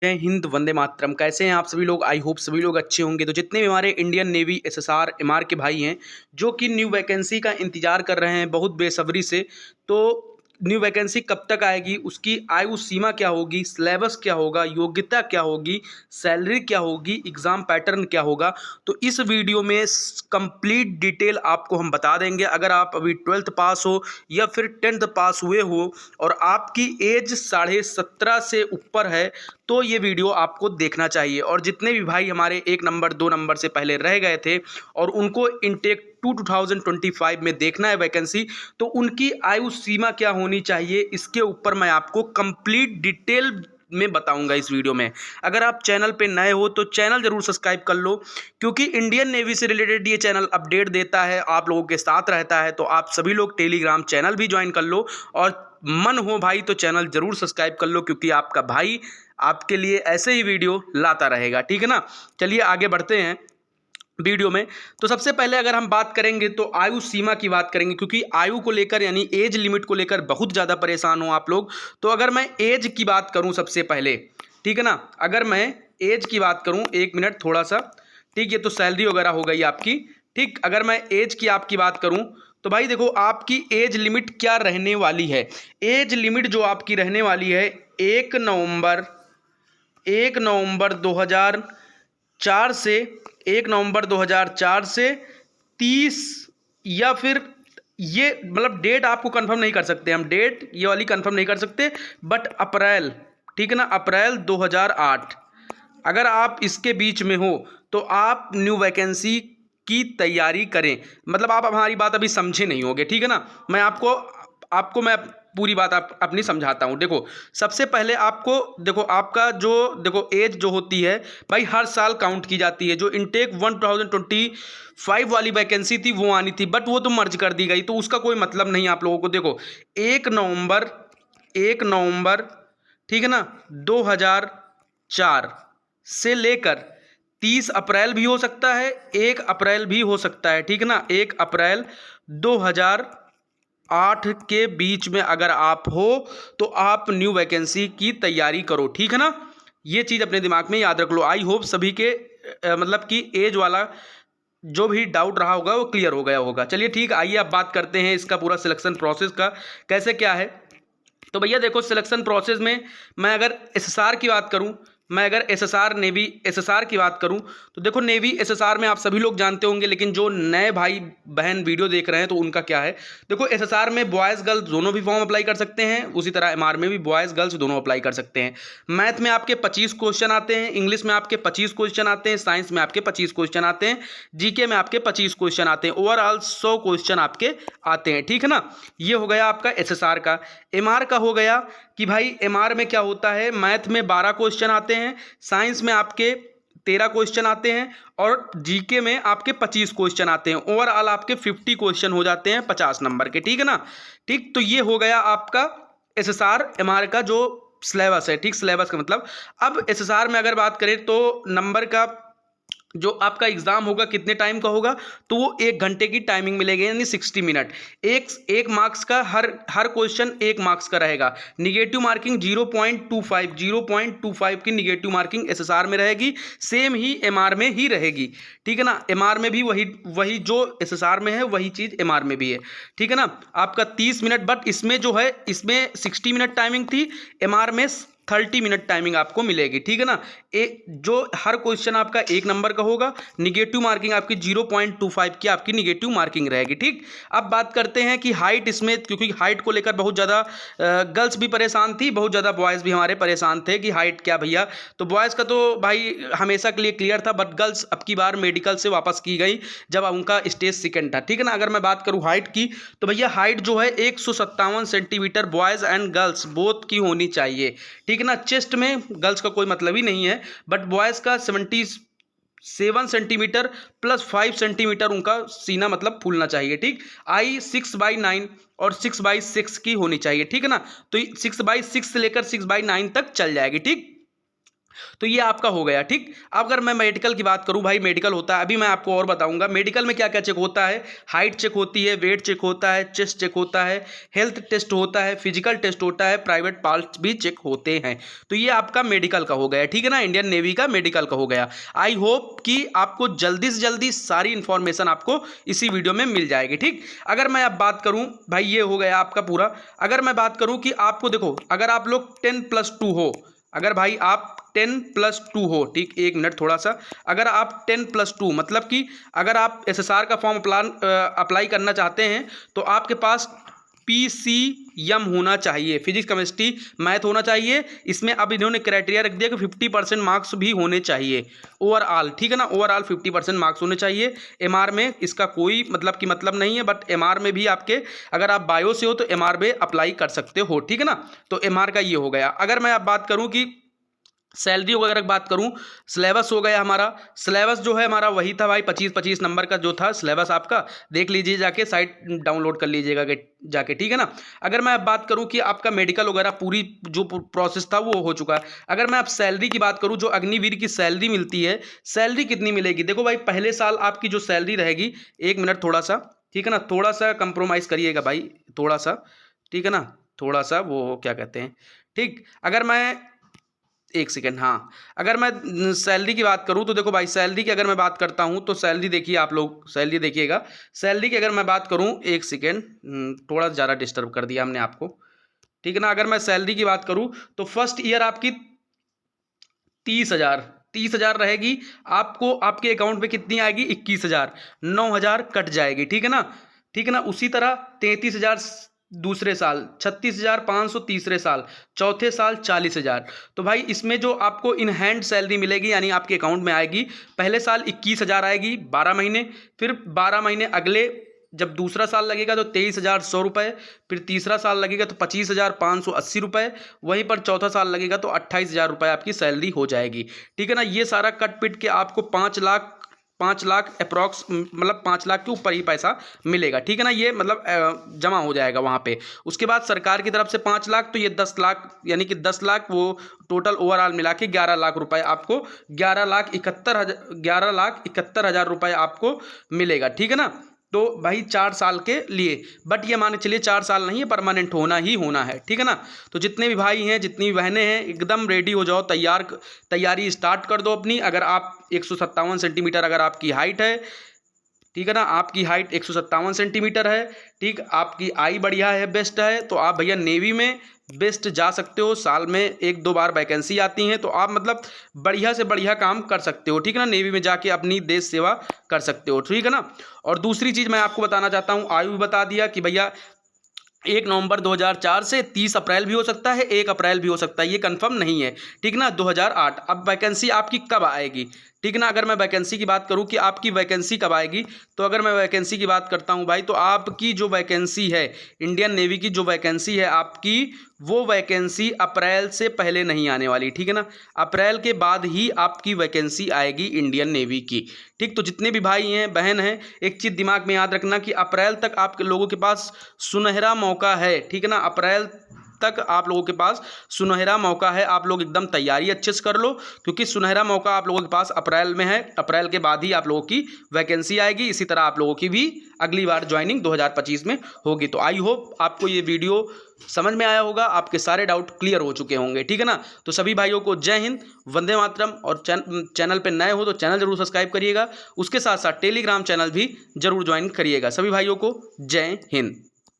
जय हिंद, वंदे मातरम। कैसे हैं आप सभी लोग? आई होप सभी लोग अच्छे होंगे। तो जितने भी हमारे इंडियन नेवी, एसएसआर, एमआर के भाई हैं जो कि न्यू वैकेंसी का इंतजार कर रहे हैं बहुत बेसब्री से, तो न्यू वैकेंसी कब तक आएगी, उसकी आयु सीमा क्या होगी, सिलेबस क्या होगा, योग्यता क्या होगी, सैलरी क्या होगी, एग्ज़ाम पैटर्न क्या होगा, तो इस वीडियो में कंप्लीट डिटेल आपको हम बता देंगे। अगर आप अभी 12th पास हो या फिर 10th पास हुए हो और आपकी एज 17.5 से ऊपर है तो ये वीडियो आपको देखना चाहिए। और जितने भी भाई हमारे 1 नंबर 2 नंबर से पहले रह गए थे और उनको इनटेक 2025 में देखना है वैकेंसी, तो उनकी आयु सीमा क्या होनी चाहिए, इसके ऊपर मैं आपको कंप्लीट डिटेल में बताऊंगा इस वीडियो में। अगर आप चैनल पे नए हो तो चैनल जरूर सब्सक्राइब कर लो, क्योंकि इंडियन नेवी से रिलेटेड ये चैनल अपडेट देता है, आप लोगों के साथ रहता है। तो आप सभी लोग टेलीग्राम चैनल भी ज्वाइन कर लो, और मन हो भाई तो चैनल जरूर सब्सक्राइब कर लो, क्योंकि आपका भाई आपके लिए ऐसे ही वीडियो लाता रहेगा। ठीक है ना? चलिए आगे बढ़ते हैं वीडियो में। तो सबसे पहले अगर हम बात करेंगे तो आयु सीमा की बात करेंगे, क्योंकि आयु को लेकर यानी एज लिमिट को लेकर बहुत ज़्यादा परेशान हो आप लोग। तो अगर मैं एज की बात करूं सबसे पहले, ठीक है ना, अगर मैं एज की बात करूं, एक मिनट थोड़ा सा, ठीक, ये तो सैलरी वगैरह हो गई आपकी। ठीक, अगर मैं एज की आपकी बात करूं तो भाई देखो आपकी एज लिमिट क्या रहने वाली है। एज लिमिट जो आपकी रहने वाली है 1 नवंबर 2004 से 1 नवंबर 2004 से 30, या फिर ये मतलब डेट आपको कंफर्म नहीं कर सकते हम, डेट ये वाली कंफर्म नहीं कर सकते, बट अप्रैल, ठीक है ना, अप्रैल 2008 अगर आप इसके बीच में हो तो आप न्यू वैकेंसी की तैयारी करें। मतलब आप हमारी बात अभी समझे नहीं होगे, ठीक है ना। मैं आपको आपको मैं पूरी बात अपनी समझाता हूँ। देखो सबसे पहले आपको देखो आपका जो देखो एज जो होती है भाई हर साल काउंट की जाती है। जो इनटेक 2025 वाली वैकेंसी थी वो आनी थी, बट वो तो मर्ज कर दी गई, तो उसका कोई मतलब नहीं आप लोगों को। देखो 1 नवंबर 1 नवंबर, ठीक है ना, 2004 से लेकर 30 अप्रैल भी हो सकता है, 1 अप्रैल भी हो सकता है, ठीक है ना। 1 अप्रैल 2008 के बीच में अगर आप हो तो आप न्यू वैकेंसी की तैयारी करो, ठीक है ना। ये चीज़ अपने दिमाग में याद रख लो। आई होप सभी के मतलब कि एज वाला जो भी डाउट रहा होगा वो क्लियर हो गया होगा। चलिए ठीक, आइए अब बात करते हैं इसका पूरा सिलेक्शन प्रोसेस का कैसे क्या है। तो भैया देखो सिलेक्शन प्रोसेस में मैं अगर एसएसआर की बात करूं, मैं अगर एसएसआर नेवी एसएसआर की बात करूं, तो देखो नेवी एसएसआर में आप सभी लोग जानते होंगे, लेकिन जो नए भाई बहन वीडियो देख रहे हैं तो उनका क्या है। देखो एसएसआर में बॉयज़ गर्ल्स दोनों भी फॉर्म अप्लाई कर सकते हैं, उसी तरह एमआर में भी बॉयज़ गर्ल्स दोनों अप्लाई कर सकते हैं। मैथ में आपके 25 क्वेश्चन आते हैं, इंग्लिश में आपके 25 क्वेश्चन आते हैं, साइंस में आपके 25 क्वेश्चन आते हैं, जीके में आपके 25 क्वेश्चन आते हैं, ओवरऑल 100 क्वेश्चन आपके आते हैं, ठीक है ना। ये हो गया आपका एसएसआर का। एमआर का हो गया कि भाई एमआर में क्या होता है, मैथ में 12 क्वेश्चन आते हैं, साइंस में आपके 13 क्वेश्चन आते हैं, और जीके में आपके 25 क्वेश्चन आते हैं। ओवरऑल आपके 50 क्वेश्चन हो जाते हैं 50 नंबर के, ठीक है ना। ठीक, तो ये हो गया आपका एसएसआर एमआर का जो सिलेबस है। ठीक, सिलेबस का मतलब अब एसएसआर में अगर बात करें तो नंबर का जो आपका एग्जाम होगा कितने टाइम का होगा, तो वो 1 घंटे की टाइमिंग मिलेगी, यानी 60 मिनट। एक मार्क्स का हर हर क्वेश्चन 1 मार्क्स का रहेगा। निगेटिव मार्किंग 0.25 की निगेटिव मार्किंग एसएसआर में रहेगी, सेम ही एमआर में ही रहेगी, ठीक है ना। एमआर में भी वही वही जो एसएसआर में है वही चीज़ एमआर में भी है, ठीक है ना। आपका 30 मिनट, बट इसमें जो है इसमें 60 मिनट टाइमिंग थी, एमआर में 30 मिनट टाइमिंग आपको मिलेगी, ठीक है ना। जो हर क्वेश्चन आपका 1 नंबर का होगा, निगेटिव मार्किंग आपकी 0.25 की आपकी निगेटिव मार्किंग रहेगी। ठीक, अब बात करते हैं कि हाइट, इसमें क्योंकि हाइट को लेकर बहुत ज़्यादा गर्ल्स भी परेशान थी, बहुत ज़्यादा बॉयज़ भी हमारे परेशान थे कि हाइट क्या भैया। तो बॉयज़ का तो भाई हमेशा के लिए क्लियर था, बट गर्ल्स अब की बार मेडिकल से वापस की गई जब उनका स्टेज सेकेंड था, ठीक है ना। अगर मैं बात करूँ हाइट की, तो भैया हाइट जो है 157 centimetre boys and girls both की होनी चाहिए, ठीक है ना। चेस्ट में गर्ल्स का कोई मतलब ही नहीं है, बट बॉयज़ का 77 सेंटीमीटर प्लस 5 सेंटीमीटर उनका सीना मतलब फूलना चाहिए। ठीक, आई 6/9 और 6/6 की होनी चाहिए, ठीक है ना। तो 6/6 से लेकर 6/9 तक चल जाएगी। ठीक, तो ये आपका हो गया। ठीक, अब अगर मैं मेडिकल की बात करूं भाई, मेडिकल होता है, अभी मैं आपको और बताऊंगा मेडिकल में क्या क्या चेक होता है। हाइट चेक होती है, वेट चेक होता है, चेस्ट चेक होता है, हेल्थ टेस्ट होता है, फिजिकल टेस्ट होता है, प्राइवेट पार्ट्स भी चेक होते हैं। तो ये आपका मेडिकल का हो गया, ठीक है ना, इंडियन नेवी का मेडिकल का हो गया। आई होप कि आपको जल्दी से जल्दी सारी इंफॉर्मेशन आपको इसी वीडियो में मिल जाएगी। ठीक, अगर मैं अब बात करूं भाई, ये हो गया आपका पूरा। अगर मैं बात करूं कि आपको देखो, अगर आप लोग 10+2 हो, अगर भाई आप 10+2 हो, ठीक, एक मिनट थोड़ा सा, अगर आप 10+2 मतलब कि अगर आप एसएसआर का फॉर्म अप्लाई करना चाहते हैं तो आपके पास PCM होना चाहिए, फिजिक्स केमिस्ट्री मैथ होना चाहिए। इसमें अब इन्होंने क्राइटेरिया रख दिया कि 50% मार्क्स भी होने चाहिए ओवरऑल, ठीक है ना, ओवरऑल 50% मार्क्स होने चाहिए। MR में इसका कोई मतलब नहीं है, बट MR में भी आपके, अगर आप बायो से हो तो MR में अप्लाई कर सकते हो, ठीक है ना। तो MR का ये हो गया। अगर मैं अब बात करूँ कि सैलरी वगैरह की बात करूं, सिलेबस हो गया हमारा। सिलेबस जो है हमारा वही था भाई, 25-25 नंबर का जो था सिलेबस आपका, देख लीजिए जाके, साइट डाउनलोड कर लीजिएगा जाके, ठीक है ना। अगर मैं अब बात करूं कि आपका मेडिकल वगैरह पूरी जो प्रोसेस था वो हो चुका है। अगर मैं अब सैलरी की बात करूं, जो अग्निवीर की सैलरी मिलती है, सैलरी कितनी मिलेगी, देखो भाई, पहले साल आपकी जो सैलरी रहेगी, एक मिनट थोड़ा सा, ठीक है ना, थोड़ा सा कंप्रोमाइज़ करिएगा भाई, थोड़ा सा, ठीक है ना, थोड़ा सा वो क्या कहते हैं, ठीक। अगर मैं एक सेकेंड, हाँ, अगर मैं सैलरी की बात करूँ तो देखो भाई, सैलरी की अगर मैं बात करता हूँ तो सैलरी देखिए, आप लोग सैलरी देखिएगा। सैलरी की अगर मैं बात करूँ, एक सेकेंड, थोड़ा ज़्यादा डिस्टर्ब कर दिया हमने आपको, ठीक है ना। अगर मैं सैलरी की बात करूँ तो फर्स्ट ईयर आपकी 30,000 रहेगी। आपको आपके अकाउंट में कितनी आएगी, 21,000, 9,000 कट जाएगी, ठीक है ना, ठीक है ना। उसी तरह 33,000 दूसरे साल, 36,500 तीसरे साल, चौथे साल 40,000। तो भाई इसमें जो आपको इन हैंड सैलरी मिलेगी, यानी आपके अकाउंट में आएगी, पहले साल 21,000 आएगी 12 महीने, फिर 12 महीने अगले, जब दूसरा साल लगेगा तो 23,100 रुपये, फिर तीसरा साल लगेगा तो 25,580 रुपये, वहीं पर चौथा साल लगेगा तो 28,000 रुपये आपकी सैलरी हो जाएगी, ठीक है ना। ये सारा कट पिट के आपको 5 लाख अप्रॉक्स, मतलब 5 लाख के ऊपर ही पैसा मिलेगा, ठीक है ना। ये मतलब जमा हो जाएगा वहाँ पे। उसके बाद सरकार की तरफ से 5 लाख, तो ये 10 लाख, यानी कि 10 लाख वो टोटल ओवरऑल मिला के 11 लाख रुपए आपको, 11,71,000 रुपये आपको मिलेगा, ठीक है ना। तो भाई 4 साल के लिए, बट ये माने चलिए 4 साल नहीं है, परमानेंट होना ही होना है, ठीक है ना। तो जितने भी भाई हैं, जितनी भी बहनें हैं, एकदम रेडी हो जाओ, तैयारी स्टार्ट कर दो अपनी। अगर आप 157 सेंटीमीटर अगर आपकी हाइट है, ठीक है ना, आपकी हाइट 157 सेंटीमीटर है, ठीक, आपकी आई बढ़िया है, बेस्ट है, तो आप भैया नेवी में बेस्ट जा सकते हो। साल में 1-2 बार वैकेंसी आती हैं, तो आप मतलब बढ़िया से बढ़िया काम कर सकते हो, ठीक है ना, नेवी में जाके अपनी देश सेवा कर सकते हो, ठीक है ना। और दूसरी चीज़ मैं आपको बताना चाहता हूँ, आयु भी बता दिया कि भैया 1 नवंबर 2004 से 30 अप्रैल भी हो सकता है, 1 अप्रैल भी हो सकता है, ये कंफर्म नहीं है, ठीक ना। 2008, अब वैकेंसी आपकी कब आएगी, ठीक ना। अगर मैं वैकेंसी की बात करूं कि आपकी वैकेंसी कब आएगी, तो अगर मैं वैकेंसी की बात करता हूं भाई, तो आपकी जो वैकेंसी है, इंडियन नेवी की जो वैकेंसी है आपकी, वो वैकेंसी अप्रैल से पहले नहीं आने वाली, ठीक है ना। अप्रैल के बाद ही आपकी वैकेंसी आएगी इंडियन नेवी की, ठीक। तो जितने भी भाई हैं, बहन हैं, एक चीज़ दिमाग में याद रखना कि अप्रैल तक आप लोगों के पास सुनहरा मौका है, ठीक है ना। अप्रैल तक आप लोगों के पास सुनहरा मौका है, आप लोग एकदम तैयारी अच्छे से कर लो, क्योंकि सुनहरा मौका आप लोगों के पास अप्रैल में है। अप्रैल के बाद ही आप लोगों की वैकेंसी आएगी। इसी तरह आप लोगों की भी अगली बार ज्वाइनिंग 2025 में होगी। तो आई होप आपको ये वीडियो समझ में आया होगा, आपके सारे डाउट क्लियर हो चुके होंगे, ठीक है ना। तो सभी भाइयों को जय हिंद, वंदे मातरम। और चैनल पर नए हो तो चैनल जरूर सब्सक्राइब करिएगा, उसके साथ साथ टेलीग्राम चैनल भी जरूर ज्वाइन करिएगा। सभी भाइयों को जय हिंद।